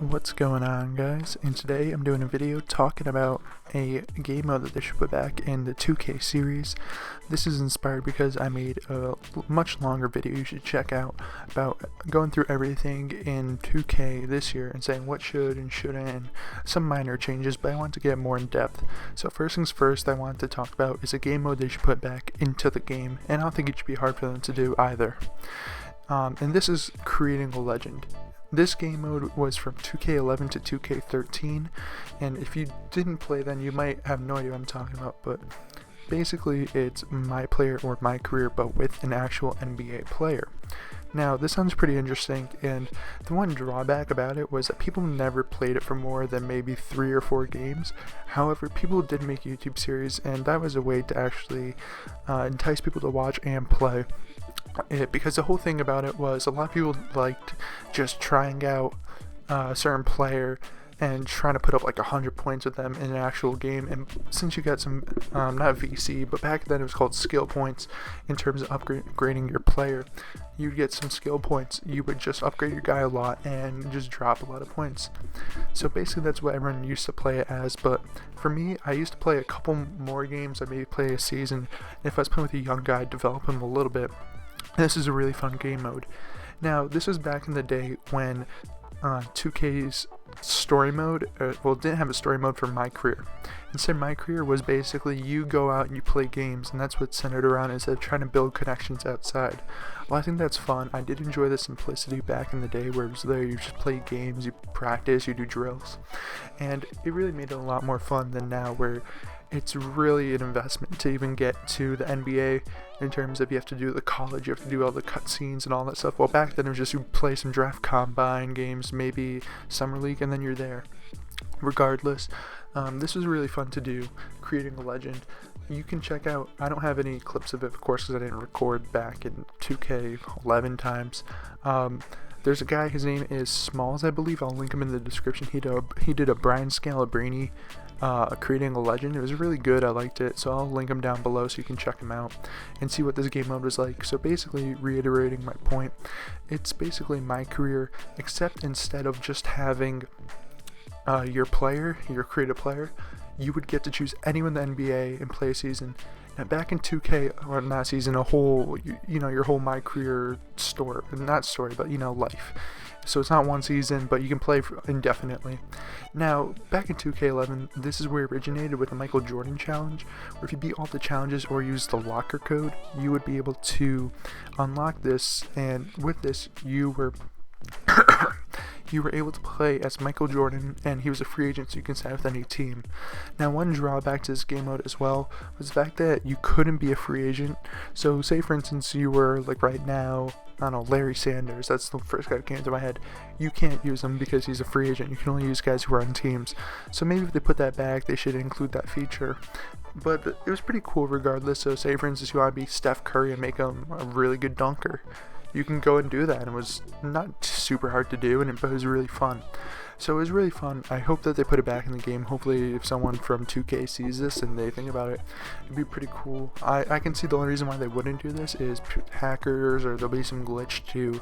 What's going on, guys? And today I'm doing a video talking about a game mode that they should put back in the 2K series. This is inspired because I made a much longer video you should check out about going through everything in 2K this year and saying what should and shouldn't and some minor changes, but I want to get more in depth. So first things first, I want to talk about is a game mode they should put back into the game, and I don't think it should be hard for them to do either. And this is creating a legend. This game mode was from 2K11 to 2K13, and if you didn't play then you might have no idea what I'm talking about, but basically it's my player or my career but with an actual NBA player. Now this sounds pretty interesting, and the one drawback about it was that people never played it for more than maybe 3 or 4 games. However, people did make YouTube series, and that was a way to actually entice people to watch and play it, because the whole thing about it was a lot of people liked just trying out a certain player and trying to put up like 100 points with them in an actual game. And since you got some not VC, but back then it was called skill points, in terms of upgrading your player, you'd get some skill points. You would just upgrade your guy a lot and just drop a lot of points. So basically that's what everyone used to play it as. But for me, I used to play a couple more games. I maybe play a season. If I was playing with a young guy, I'd develop him a little bit. This is a really fun game mode. Now, this was back in the day when 2K's story mode, didn't have a story mode for My Career. Instead, My Career was basically you go out and you play games, and that's what's centered around, instead of trying to build connections outside. Well, I think that's fun. I did enjoy the simplicity back in the day where it was there, you just play games, you practice, you do drills, and it really made it a lot more fun than now, where it's really an investment to even get to the NBA, in terms of you have to do the college, you have to do all the cutscenes and all that stuff. Well, back then it was just you play some draft combine games, maybe summer league, and then you're there. Regardless, this was really fun to do, creating a legend. You can check out, I don't have any clips of it, of course, because I didn't record back in 2K11 times. There's a guy, his name is Smalls, I believe. I'll link him in the description. He did a Brian Scalabrine creating a legend. It was really good. I liked it, so I'll link him down below so you can check him out and see what this game mode was like. So basically, reiterating my point, it's basically My Career, except instead of just having your creative player, you would get to choose anyone in the NBA and play a season. Now back in 2K, or not season, a whole, your whole My Career story, not story, but life. So it's not one season, but you can play indefinitely. Now, back in 2K11, this is where it originated with the Michael Jordan challenge, where if you beat all the challenges or use the locker code, you would be able to unlock this, and with this, you were able to play as Michael Jordan, and he was a free agent, so you can sign with any team. Now, one drawback to this game mode as well was the fact that you couldn't be a free agent. So say for instance you were, like right now, I don't know, Larry Sanders, that's the first guy that came to my head. You can't use him because he's a free agent. You can only use guys who are on teams. So maybe if they put that back, they should include that feature. But it was pretty cool regardless. So say for instance you want to be Steph Curry and make him a really good dunker, you can go and do that, and it was not super hard to do, but it was really fun. So it was really fun. I hope that they put it back in the game. Hopefully if someone from 2K sees this and they think about it, it'd be pretty cool. I can see the only reason why they wouldn't do this is hackers, or there'll be some glitch to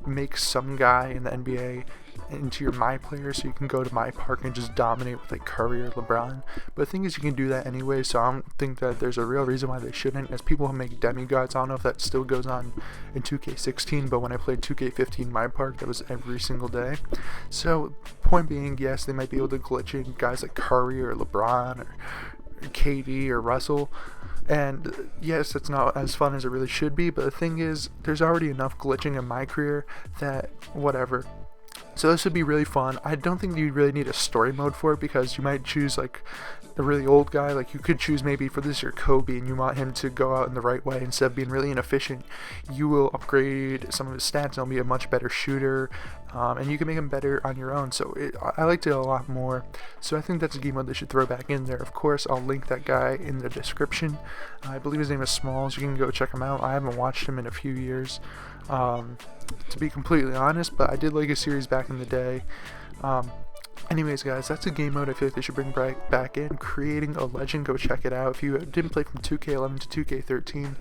make some guy in the NBA into your My player, so you can go to My Park and just dominate with like Curry or LeBron. But the thing is, you can do that anyway, so I don't think that there's a real reason why they shouldn't, as people who make demigods. I don't know if that still goes on in 2K16, but when I played 2K15 My Park, that was every single day. So point being, yes, they might be able to glitch in guys like Curry or LeBron or KD or Russell, and yes, it's not as fun as it really should be, but the thing is, there's already enough glitching in My Career that whatever. So this would be really fun. I don't think you really need a story mode for it, because you might choose like a really old guy. Like you could choose, maybe for this, your Kobe, and you want him to go out in the right way instead of being really inefficient. You will upgrade some of his stats and he'll be a much better shooter, and you can make him better on your own. So I liked it a lot more. So I think that's a game mode they should throw back in there. Of course, I'll link that guy in the description. I believe his name is Smalls. You can go check him out. I haven't watched him in a few years, to be completely honest, but I did like his series back in the day. Anyways, guys, that's a game mode I feel like they should bring back in. Creating a Legend, go check it out. If you didn't play from 2K11 to 2K13,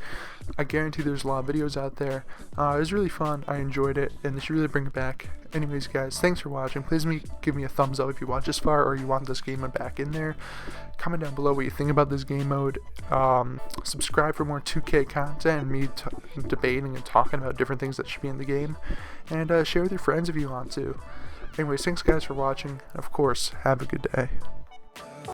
I guarantee there's a lot of videos out there. It was really fun. I enjoyed it, and they should really bring it back. Anyways, guys, thanks for watching. Please give me a thumbs up if you watch this far or you want this game mode back in there. Comment down below what you think about this game mode. Subscribe for more 2K content and me debating and talking about different things that should be in the game. And share with your friends if you want to. Anyways, thanks guys for watching. Of course, have a good day.